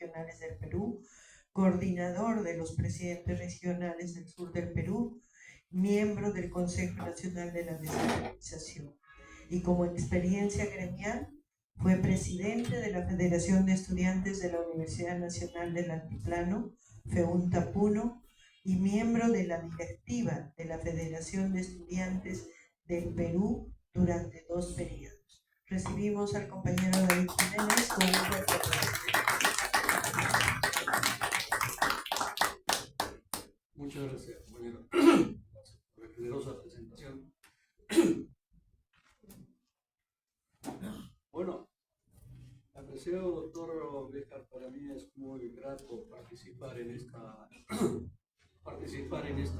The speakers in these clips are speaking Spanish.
Regionales del Perú, coordinador de los presidentes regionales del sur del Perú, miembro del Consejo Nacional de la Descentralización. Y como experiencia gremial, fue presidente de la Federación de Estudiantes de la Universidad Nacional del Altiplano, FEUNTA Puno, y miembro de la directiva de la Federación de Estudiantes del Perú durante 2 periodos. Recibimos al compañero David Jiménez con un fuerte aplauso. Muchas gracias, compañero, por la generosa presentación. Bueno, apreciado doctor Béjar, para mí es muy grato participar en esta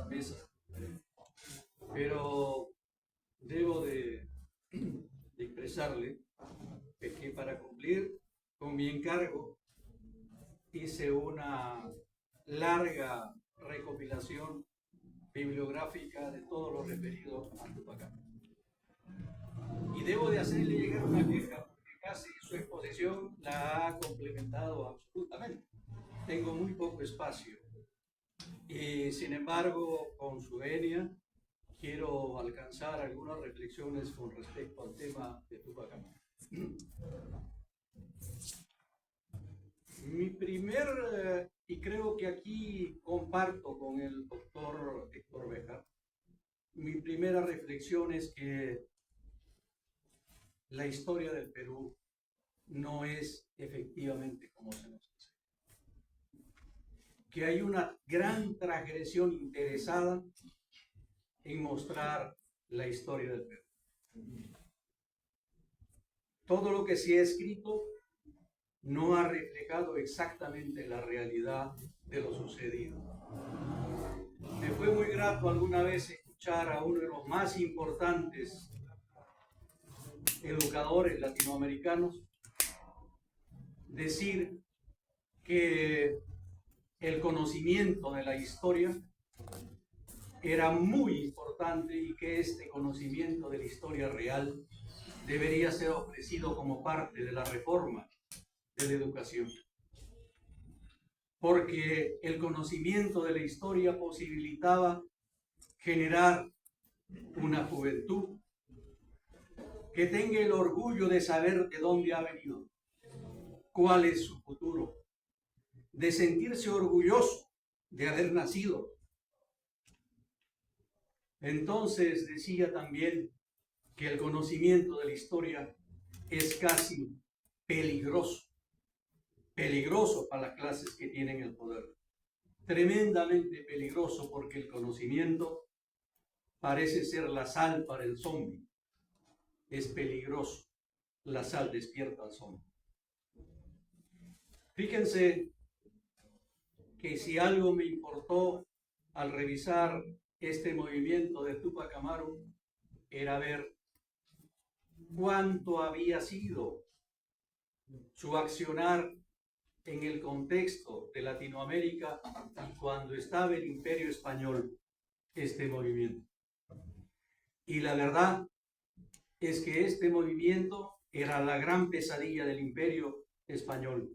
mesa, pero debo de expresarle que para cumplir con mi encargo hice una larga recopilación bibliográfica de todo lo referido a Tupac Amaru. Y debo de hacerle llegar una queja, porque casi su exposición la ha complementado absolutamente. Tengo muy poco espacio. Y sin embargo, con su venia, quiero alcanzar algunas reflexiones con respecto al tema de Tupac Amaru. Mi primer, y creo que aquí comparto con el doctor Héctor Béjar, mi primera reflexión es que la historia del Perú no es efectivamente como se nos dice. Que hay una gran transgresión interesada en mostrar la historia del Perú. Todo lo que se ha escrito no ha reflejado exactamente la realidad de lo sucedido. Me fue muy grato alguna vez escuchar a uno de los más importantes educadores latinoamericanos decir que el conocimiento de la historia era muy importante y que este conocimiento de la historia real debería ser ofrecido como parte de la reforma de la educación. Porque el conocimiento de la historia posibilitaba generar una juventud que tenga el orgullo de saber de dónde ha venido, cuál es su futuro, de sentirse orgulloso de haber nacido. Entonces decía también que el conocimiento de la historia es casi peligroso para las clases que tienen el poder, tremendamente peligroso, porque el conocimiento parece ser la sal para el zombi. Es peligroso, la sal despierta al zombi. Fíjense que si algo me importó al revisar este movimiento de Tupac Amaru era ver cuánto había sido su accionar en el contexto de Latinoamérica y cuando estaba el Imperio Español, este movimiento. Y la verdad es que este movimiento era la gran pesadilla del Imperio Español,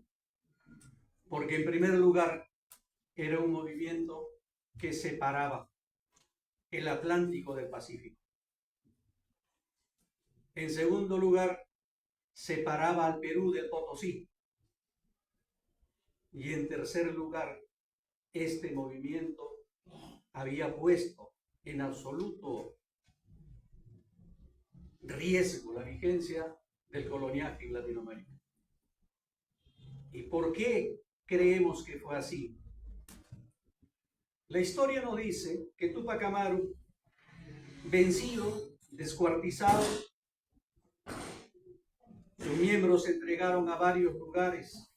porque en primer lugar era un movimiento que separaba el Atlántico del Pacífico. En segundo lugar, separaba al Perú del Potosí. Y en tercer lugar, este movimiento había puesto en absoluto riesgo la vigencia del coloniaje en Latinoamérica. ¿Y por qué creemos que fue así? La historia nos dice que Tupac Amaru, vencido, descuartizado, sus miembros se entregaron a varios lugares,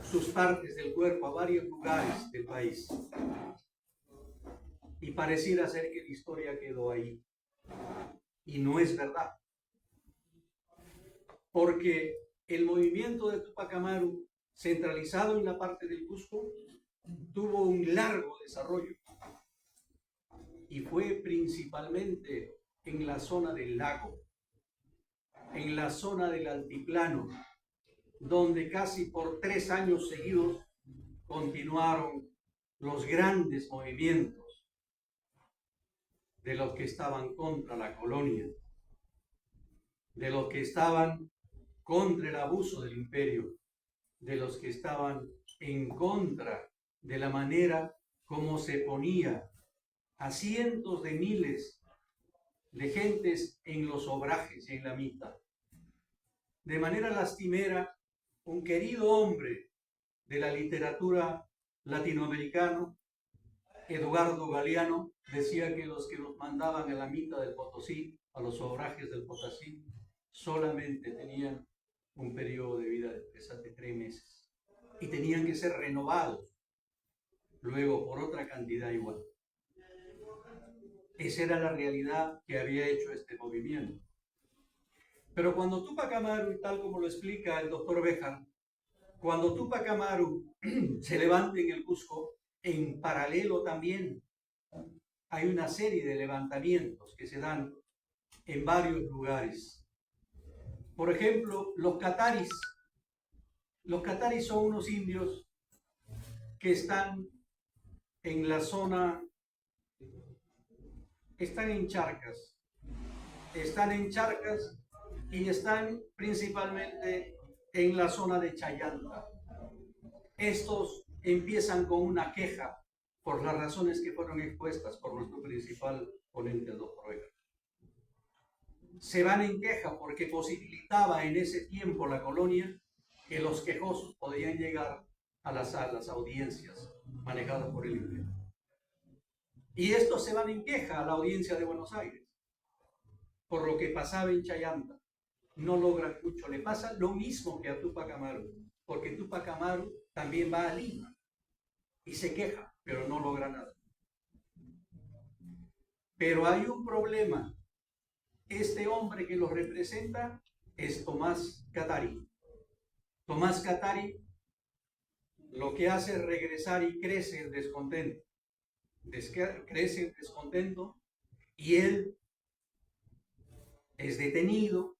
sus partes del cuerpo a varios lugares del país. Y pareciera ser que la historia quedó ahí. Y no es verdad. Porque el movimiento de Tupac Amaru, centralizado en la parte del Cusco, tuvo un largo desarrollo. Y fue principalmente en la zona del lago, en la zona del altiplano, donde casi por 3 años seguidos continuaron los grandes movimientos de los que estaban contra la colonia, de los que estaban contra el abuso del imperio, de los que estaban en contra de la manera como se ponía a cientos de miles de gentes en los obrajes y en la mitad. De manera lastimera, un querido hombre de la literatura latinoamericana, Eduardo Galeano, decía que los que nos mandaban a la mitad del Potosí, a los obrajes del Potosí, solamente tenían un periodo de vida de 3 meses y tenían que ser renovados luego por otra cantidad igual. Esa era la realidad que había hecho este movimiento. Pero cuando Túpac Amaru, y tal como lo explica el doctor Béjar, cuando Túpac Amaru se levanta en el Cusco, en paralelo también hay una serie de levantamientos que se dan en varios lugares. Por ejemplo, los cataris. Los cataris son unos indios que están en la zona, están en charcas y están principalmente en la zona de Chayanta. Estos empiezan con una queja por las razones que fueron expuestas por nuestro principal ponente, el doctor Béjar. Se van en queja porque posibilitaba en ese tiempo la colonia que los quejosos podían llegar a las audiencias manejadas por el imperio. Y estos se van en queja a la audiencia de Buenos Aires por lo que pasaba en Chayanta. No logran mucho. Le pasa lo mismo que a Túpac Amaru, porque Túpac Amaru también va a Lima y se queja, pero no logra nada. Pero hay un problema. Este hombre que los representa es Tomás Katari. Tomás Katari lo que hace es regresar y crece el descontento. Crece el descontento y él es detenido.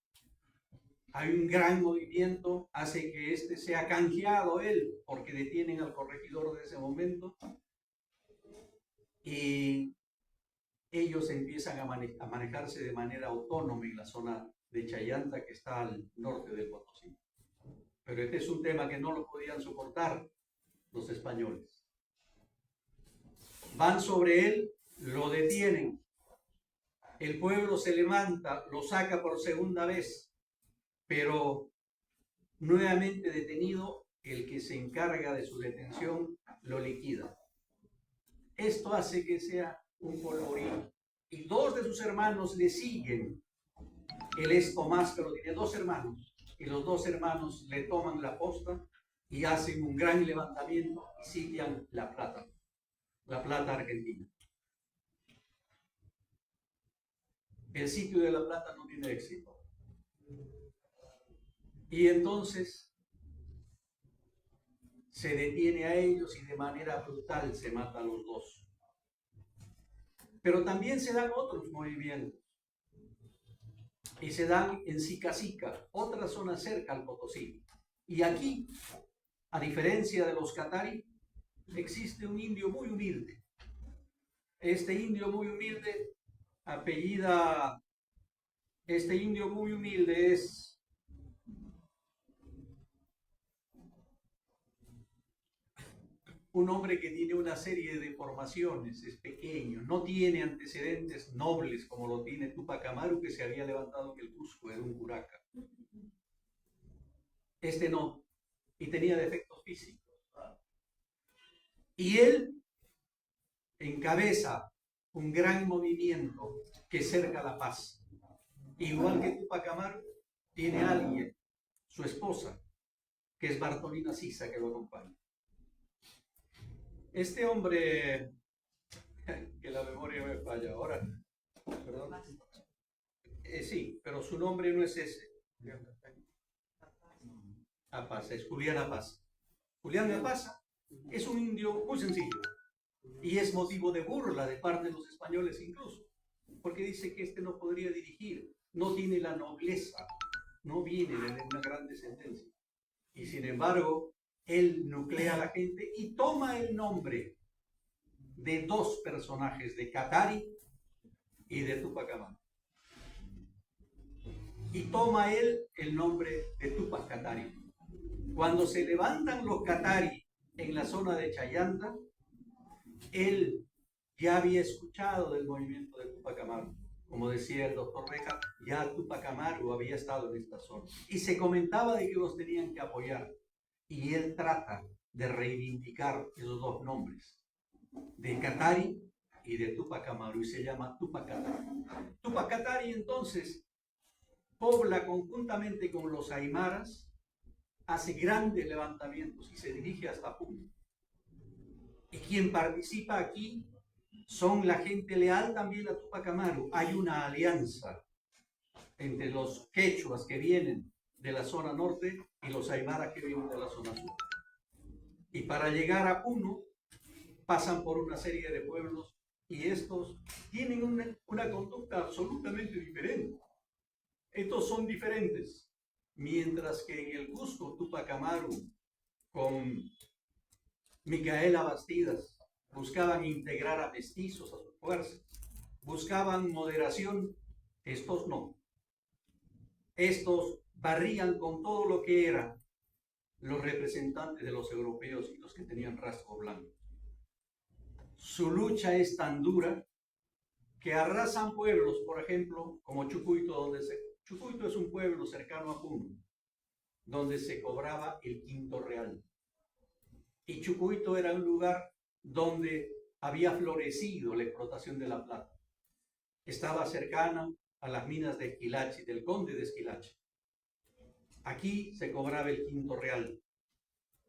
Hay un gran movimiento, hace que este sea canjeado él, porque detienen al corregidor de ese momento. Y ellos empiezan a manejarse de manera autónoma en la zona de Chayanta, que está al norte del Potosí. Pero este es un tema que no lo podían soportar los españoles. Van sobre él, lo detienen. El pueblo se levanta, lo saca por segunda vez, pero nuevamente detenido, el que se encarga de su detención lo liquida. Esto hace que sea un polvorín. Y 2 de sus hermanos le siguen. Él es Tomás, pero tiene 2 hermanos. Y los 2 hermanos le toman la posta y hacen un gran levantamiento y sitian La Plata argentina. El sitio de La Plata no tiene éxito. Y entonces se detiene a ellos y de manera brutal se mata a los 2. Pero también se dan otros movimientos. Y se dan en Sica, otra zona cerca al Potosí. Y aquí, a diferencia de los catarí, existe un indio muy humilde. Este indio muy humilde es un hombre que tiene una serie de deformaciones, es pequeño, no tiene antecedentes nobles como lo tiene Túpac Amaru, que se había levantado en el Cusco, era un curaca. Este no, y tenía defectos físicos. Y él encabeza un gran movimiento que cerca la paz. Igual que Túpac Amaru, tiene a alguien, su esposa, que es Bartolina Sisa, que lo acompaña. Este hombre, que la memoria me falla ahora, perdón. Sí, pero su nombre no es ese. Apaza, es Julián Apaza. Julián Apaza es un indio muy sencillo y es motivo de burla de parte de los españoles incluso, porque dice que este no podría dirigir, no tiene la nobleza, no viene de una gran descendencia. Y sin embargo, él nuclea a la gente y toma el nombre de dos personajes, de Katari y de Túpac Amaru. Y toma él el nombre de Túpac Katari. Cuando se levantan los Katari en la zona de Chayanta, él ya había escuchado del movimiento de Túpac Amaru. Como decía el doctor Reja, ya Túpac Amaru había estado en esta zona. Y se comentaba de que los tenían que apoyar. Y él trata de reivindicar esos dos nombres, de Katari y de Túpac Amaru, y se llama Túpac Katari. Túpac Katari entonces pobla conjuntamente con los aymaras, hace grandes levantamientos y se dirige hasta Puno. Y quien participa aquí son la gente leal también a Túpac Amaru. Hay una alianza entre los quechuas que vienen de la zona norte y los aymaras que vienen de la zona sur. Y para llegar a Puno pasan por una serie de pueblos y estos tienen una conducta absolutamente diferente. Estos son diferentes, mientras que en el Cusco Túpac Amaru con Micaela Bastidas buscaban integrar a mestizos a sus fuerzas, buscaban moderación. Estos no. Estos barrían con todo lo que eran los representantes de los europeos y los que tenían rasgo blanco. Su lucha es tan dura que arrasan pueblos, por ejemplo, como Chucuito, Chucuito es un pueblo cercano a Puno, donde se cobraba el quinto real. Y Chucuito era un lugar donde había florecido la explotación de la plata. Estaba cercana a las minas de Esquilache, del conde de Esquilache. Aquí se cobraba el quinto real.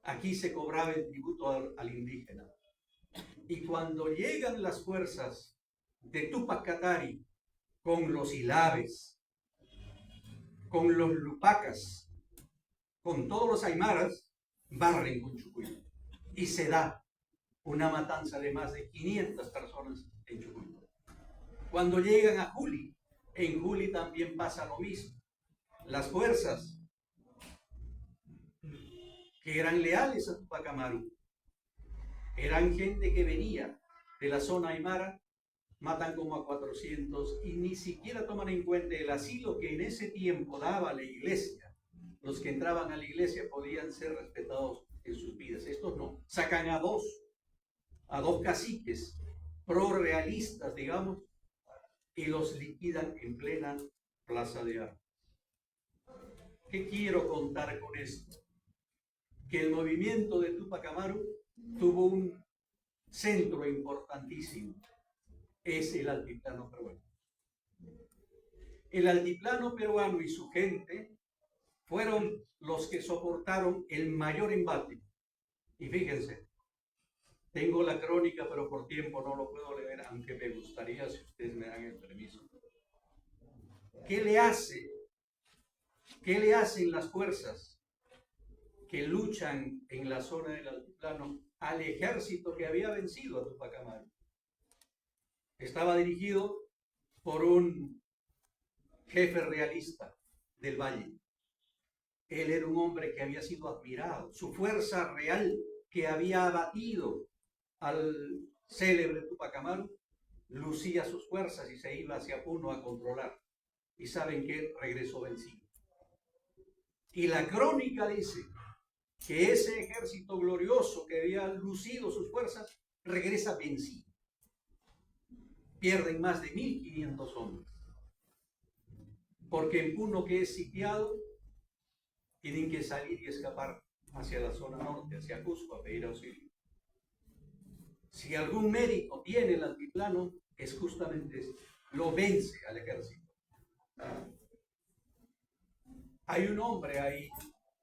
Aquí se cobraba el tributo al indígena. Y cuando llegan las fuerzas de Túpac Katari con los hilabes, con los lupacas, con todos los aymaras, barren con Chucuito. Y se da una matanza de más de 500 personas en Chucuito. Cuando llegan a Juli, en Juli también pasa lo mismo. Las fuerzas que eran leales a Túpac Amaru, eran gente que venía de la zona aymara, matan como a 400 y ni siquiera toman en cuenta el asilo que en ese tiempo daba la iglesia. Los que entraban a la iglesia podían ser respetados en sus vidas. Estos no. Sacan a dos caciques pro-realistas, digamos, y los liquidan en plena plaza de armas. ¿Qué quiero contar con esto? Que el movimiento de Túpac Amaru tuvo un centro importantísimo. Es el altiplano peruano. El altiplano peruano y su gente fueron los que soportaron el mayor embate. Y fíjense, tengo la crónica, pero por tiempo no lo puedo leer, aunque me gustaría si ustedes me dan el permiso. ¿Qué le hacen las fuerzas que luchan en la zona del altiplano al ejército que había vencido a Túpac Amaru? Estaba dirigido por un jefe realista del Valle. Él era un hombre que había sido admirado. Su fuerza real, que había abatido al célebre Túpac Amaru, lucía sus fuerzas y se iba hacia Puno a controlar. Y saben que regresó vencido. Y la crónica dice que ese ejército glorioso que había lucido sus fuerzas regresa vencido. Pierden más de 1.500 hombres. Porque en Puno, que es sitiado, tienen que salir y escapar hacia la zona norte, hacia Cusco, a pedir auxilio. Si algún mérito tiene el altiplano, es justamente este: lo vence al ejército. Hay un hombre ahí,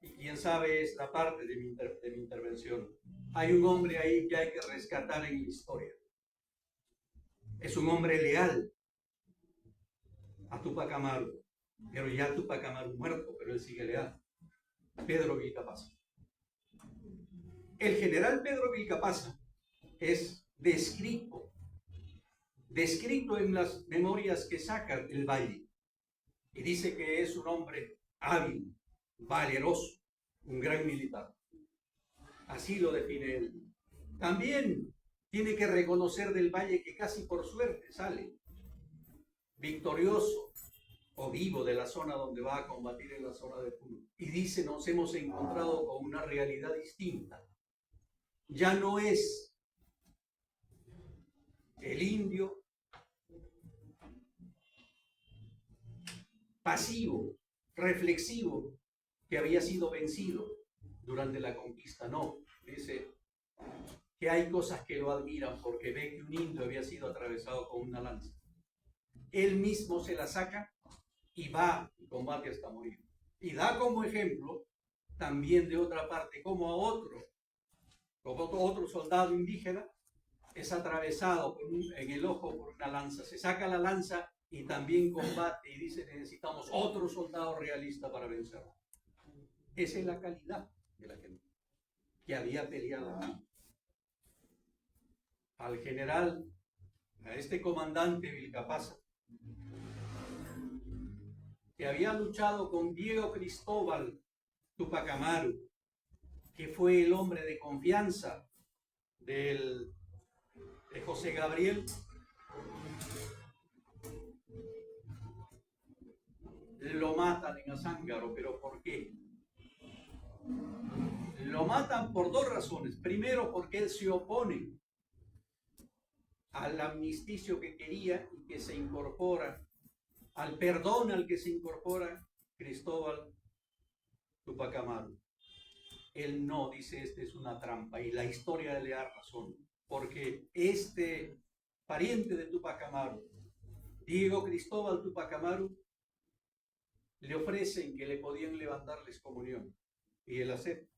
y quién sabe es la parte de mi intervención, hay un hombre ahí que hay que rescatar en la historia. Es un hombre leal a Túpac Amaru, pero ya Túpac Amaru muerto, pero él sigue leal. Pedro Vilcapasa. El general Pedro Vilcapasa es descrito en las memorias que saca el Valle, y dice que es un hombre hábil, valeroso, un gran militar. Así lo define él. También tiene que reconocer del Valle que casi por suerte sale victorioso o vivo de la zona donde va a combatir, en la zona de Puno. Y dice, nos hemos encontrado con una realidad distinta. Ya no es el indio pasivo, reflexivo, que había sido vencido durante la conquista. No, dice que hay cosas que lo admiran porque ve que un indio había sido atravesado con una lanza. Él mismo se la saca y va y combate hasta morir. Y da como ejemplo también de otra parte, como otro soldado indígena es atravesado en el ojo por una lanza, se saca la lanza y también combate y dice, necesitamos otro soldado realista para vencerlo. Esa es la calidad de la gente que había peleado aquí. Al general, a este comandante Vilcapasa, que había luchado con Diego Cristóbal Tupac Amaru, que fue el hombre de confianza de José Gabriel, lo matan en Azángaro. ¿Pero por qué? Lo matan por dos razones. Primero, porque él se opone al amnisticio que quería y que se incorpora, al perdón al que se incorpora Cristóbal Tupac Amaru. Él no, dice, este es una trampa, y la historia le da razón, porque este pariente de Tupac Amaru, Diego Cristóbal Tupac Amaru, le ofrecen que le podían levantarles comunión, y él acepta,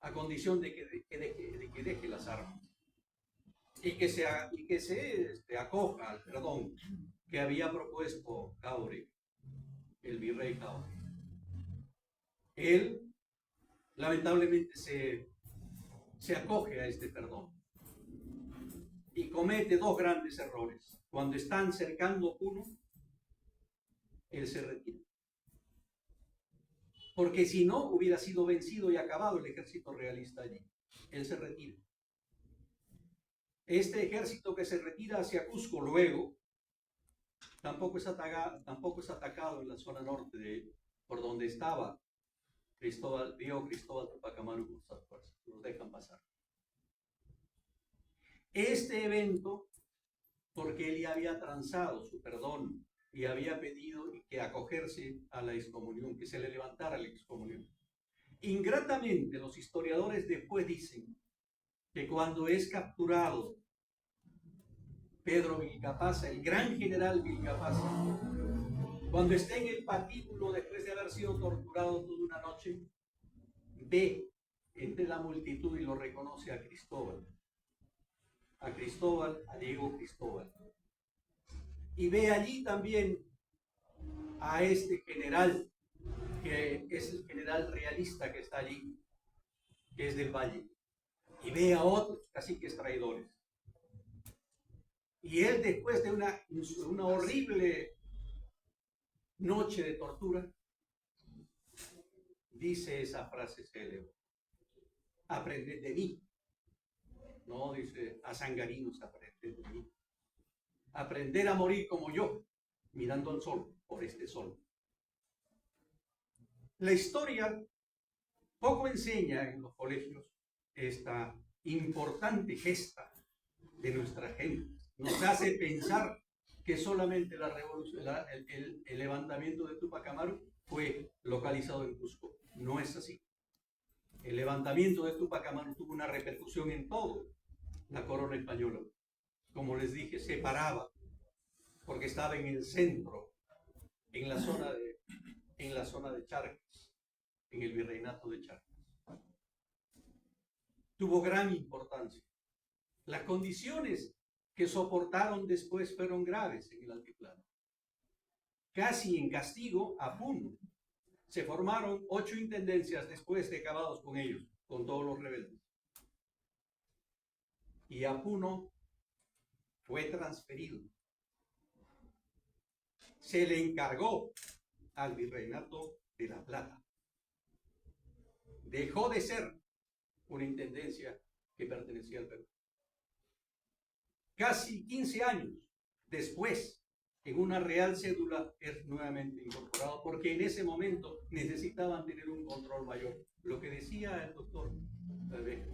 a condición de que deje las armas y que se acoja al perdón que había propuesto Jáuregui, el virrey Jáuregui. Él lamentablemente se acoge a este perdón y comete dos grandes errores. Cuando están cercando Puno, él se retira, porque si no hubiera sido vencido y acabado el ejército realista allí. Él se retira. Este ejército que se retira hacia Cusco luego tampoco es atacado en la zona norte por donde estaba Diego Cristóbal Tupac Amaru con sus fuerzas. Los dejan pasar. Este evento, porque él ya había transado su perdón y había pedido que acogerse a la excomunión, que se le levantara la excomunión. Ingratamente, los historiadores después dicen que cuando es capturado Pedro Vilcapasa, el gran general Vilcapasa, cuando está en el patíbulo después de haber sido torturado toda una noche, ve entre la multitud y lo reconoce a Cristóbal, a Diego Cristóbal. Y ve allí también a este general, que es el general realista que está allí, que es del Valle. Y ve a otros caciques traidores. Y él, después de una horrible noche de tortura, dice esa frase célebre: aprended de mí. No, dice, a sangarinos aprended de mí. Aprender a morir como yo, mirando al sol, por este sol. La historia poco enseña en los colegios esta importante gesta de nuestra gente. Nos hace pensar que solamente la revolución, el levantamiento de Tupac Amaru fue localizado en Cusco. No es así. El levantamiento de Tupac Amaru tuvo una repercusión en todo la corona española. Como les dije, se paraba porque estaba en el centro, en la zona de Charcas, en el virreinato de Charcas. Tuvo gran importancia. Las condiciones que soportaron después fueron graves en el altiplano. Casi en castigo a Puno. Se formaron 8 intendencias después de acabados con ellos, con todos los rebeldes. Y a Puno fue transferido. Se le encargó al virreinato de La Plata. dejó de ser una intendencia que pertenecía al Perú. Casi 15 años después, en una real cédula es nuevamente incorporado, porque en ese momento necesitaban tener un control mayor. Lo que decía el doctor Alveja,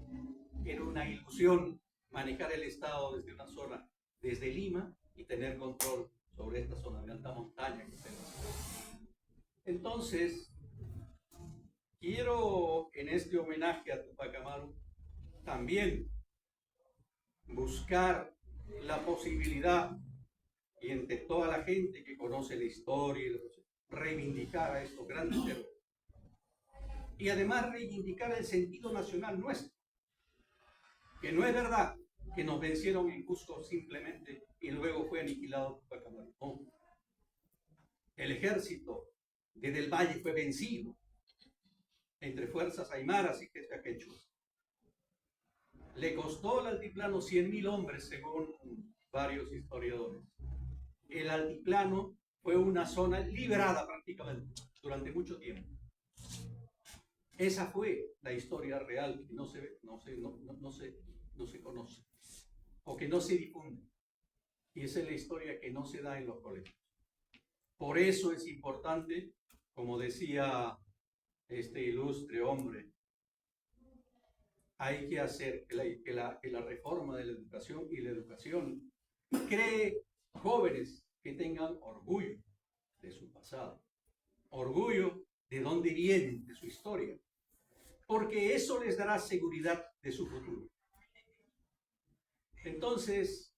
era una ilusión manejar el Estado desde una zona, desde Lima, y tener control sobre esta zona de alta montaña que tenemos. Entonces, quiero en este homenaje a Tupac Amaru también buscar la posibilidad, y entre toda la gente que conoce la historia, reivindicar a estos grandes héroes. Y además reivindicar el sentido nacional nuestro. Que no es verdad que nos vencieron en Cusco simplemente y luego fue aniquilado Tupac Amaru. No. El ejército de Del Valle fue vencido entre fuerzas aymaras y quechuas. Le costó al altiplano 100.000 hombres, según varios historiadores. El altiplano fue una zona liberada prácticamente durante mucho tiempo. Esa fue la historia real que no se conoce o que no se difunde. Y esa es la historia que no se da en los colegios. Por eso es importante, como decía este ilustre hombre, hay que hacer que la reforma de la educación y la educación cree jóvenes que tengan orgullo de su pasado, orgullo de dónde vienen, de su historia, porque eso les dará seguridad de su futuro. Entonces,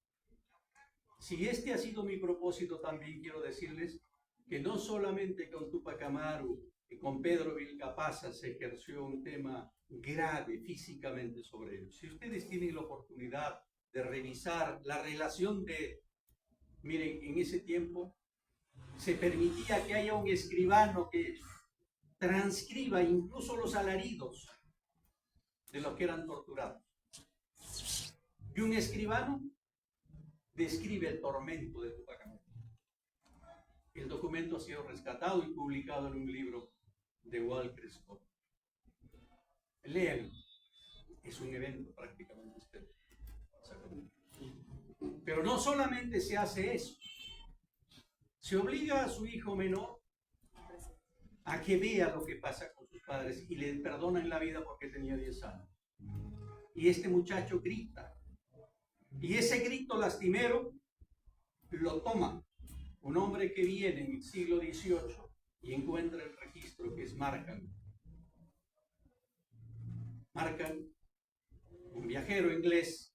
si este ha sido mi propósito, también quiero decirles que no solamente con Tupac Amaru y con Pedro Vilcapaza se ejerció un tema grave físicamente sobre ellos. Si ustedes tienen la oportunidad de revisar la relación de, miren, en ese tiempo se permitía que haya un escribano que transcriba incluso los alaridos de los que eran torturados. Y un escribano describe el tormento de Tupac Amaru. El documento ha sido rescatado y publicado en un libro de Walker Scott. Léanlo. Es un evento prácticamente histórico. Pero no solamente se hace eso. Se obliga a su hijo menor a que vea lo que pasa con sus padres y le perdonan la vida porque tenía 10 años. Y este muchacho grita. Y ese grito lastimero lo toma un hombre que viene en el siglo XVIII y encuentra el registro que es Markham. Markham, un viajero inglés,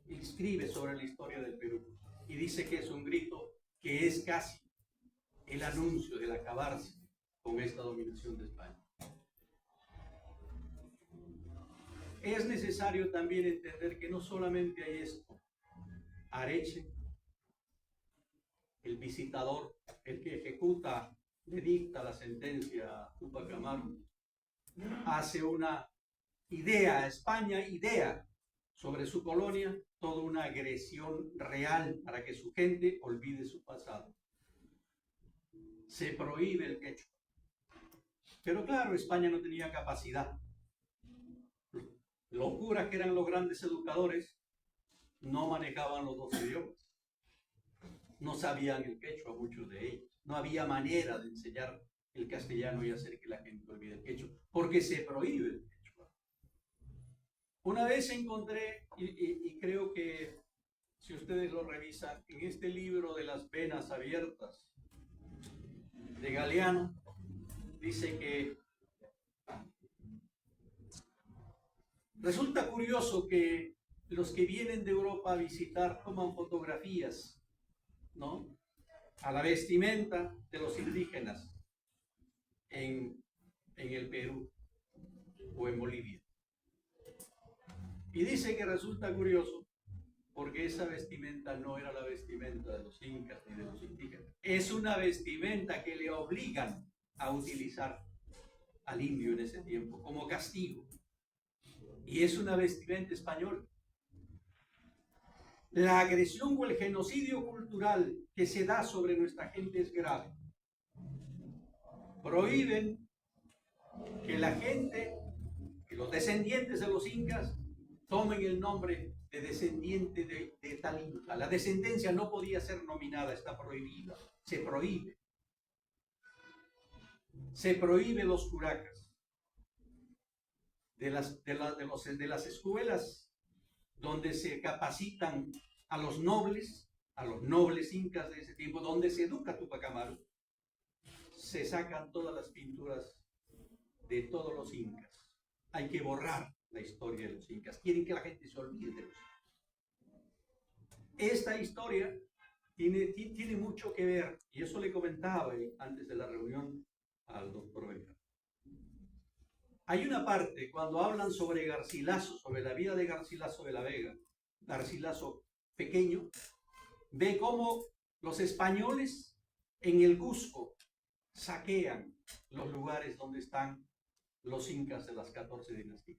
escribe sobre la historia del Perú y dice que es un grito que es casi el anuncio del acabarse con esta dominación de España. Es necesario también entender que no solamente hay esto. Areche, el visitador, el que ejecuta, le dicta la sentencia a Tupac Amaru, hace una idea a España, idea sobre su colonia, toda una agresión real para que su gente olvide su pasado. Se prohíbe el quechua. Pero claro, España no tenía capacidad. Los curas, que eran los grandes educadores, no manejaban los dos idiomas. No sabían el quechua, muchos de ellos. No había manera de enseñar el castellano y hacer que la gente olvide el quechua, porque se prohíbe el quechua. Una vez encontré, y creo que si ustedes lo revisan, en este libro de las venas abiertas de Galeano, dice que resulta curioso que los que vienen de Europa a visitar toman fotografías, ¿no?, a la vestimenta de los indígenas en el Perú o en Bolivia. Y dice que resulta curioso porque esa vestimenta no era la vestimenta de los incas ni de los indígenas. Es una vestimenta que le obligan a utilizar al indio en ese tiempo como castigo. Y es una vestimenta española. La agresión o el genocidio cultural que se da sobre nuestra gente es grave. Prohíben que la gente que los descendientes de los incas tomen el nombre de descendiente de tal inca. La descendencia no podía ser nominada, está prohibida, se prohíbe. Se prohíbe los curacas. De las escuelas donde se capacitan a los nobles incas de ese tiempo, donde se educa Tupac Amaru, se sacan todas las pinturas de todos los incas. Hay que borrar la historia de los incas. Quieren que la gente se olvide de los incas. Esta historia tiene mucho que ver, y eso le comentaba antes de la reunión al doctor Vega. Hay una parte cuando hablan sobre Garcilaso, sobre la vida de Garcilaso de la Vega, Garcilaso pequeño, ve cómo los españoles en el Cusco saquean los lugares donde están los incas de las 14 dinastías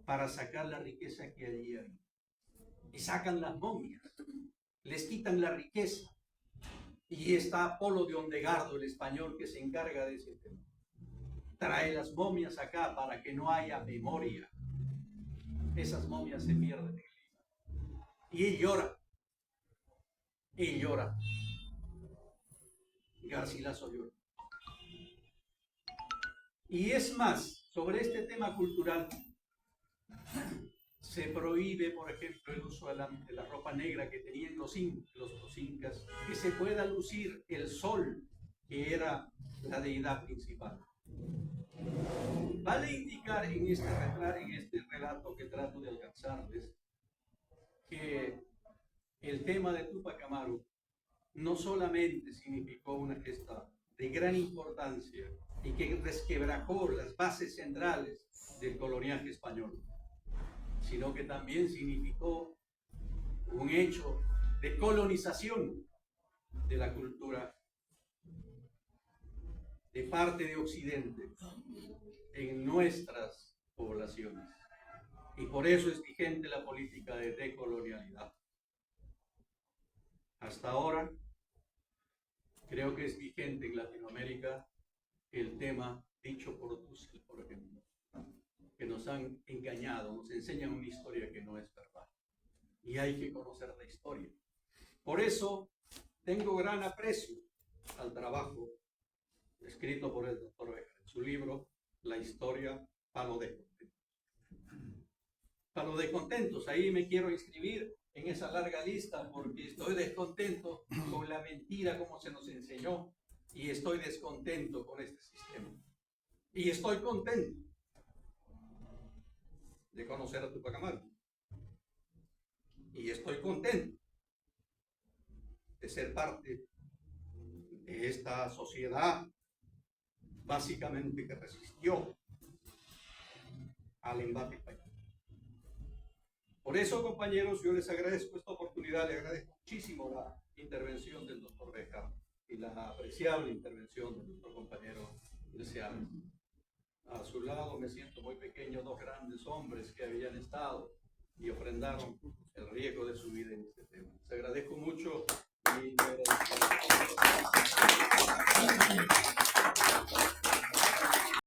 para sacar la riqueza que allí hay. Y sacan las momias, les quitan la riqueza. Y está Apolo de Ondegardo, el español que se encarga de ese tema. Trae las momias acá para que no haya memoria. Esas momias se pierden en Lima. Y él llora. Él llora. Garcilaso llora. Y es más, sobre este tema cultural, se prohíbe, por ejemplo, el uso de la ropa negra que tenían los incas, que se pueda lucir el sol, que era la deidad principal. Vale indicar en este relato que trato de alcanzarles que el tema de Tupac Amaru no solamente significó una gesta de gran importancia y que resquebrajó las bases centrales del coloniaje español, sino que también significó un hecho de colonización de la cultura de parte de Occidente en nuestras poblaciones. Y por eso es vigente la política de decolonialidad. Hasta ahora, creo que es vigente en Latinoamérica el tema dicho por Dussel, por ejemplo, que nos han engañado, nos enseñan una historia que no es verdad. Y hay que conocer la historia. Por eso tengo gran aprecio al trabajo escrito por el doctor Vega en su libro La historia Palo de Contentos. Palo de Contentos, ahí me quiero inscribir en esa larga lista porque estoy descontento con la mentira como se nos enseñó y estoy descontento con este sistema. Y estoy contento de conocer a Tupac Amaru. Y estoy contento de ser parte de esta sociedad básicamente que resistió al embate español. Por eso, compañeros, yo les agradezco esta oportunidad, les agradezco muchísimo la intervención del doctor Bejar y la apreciable intervención de nuestro compañero Ilseano. A su lado me siento muy pequeño, dos grandes hombres que habían estado y ofrendaron el riesgo de su vida en este tema. Les agradezco mucho y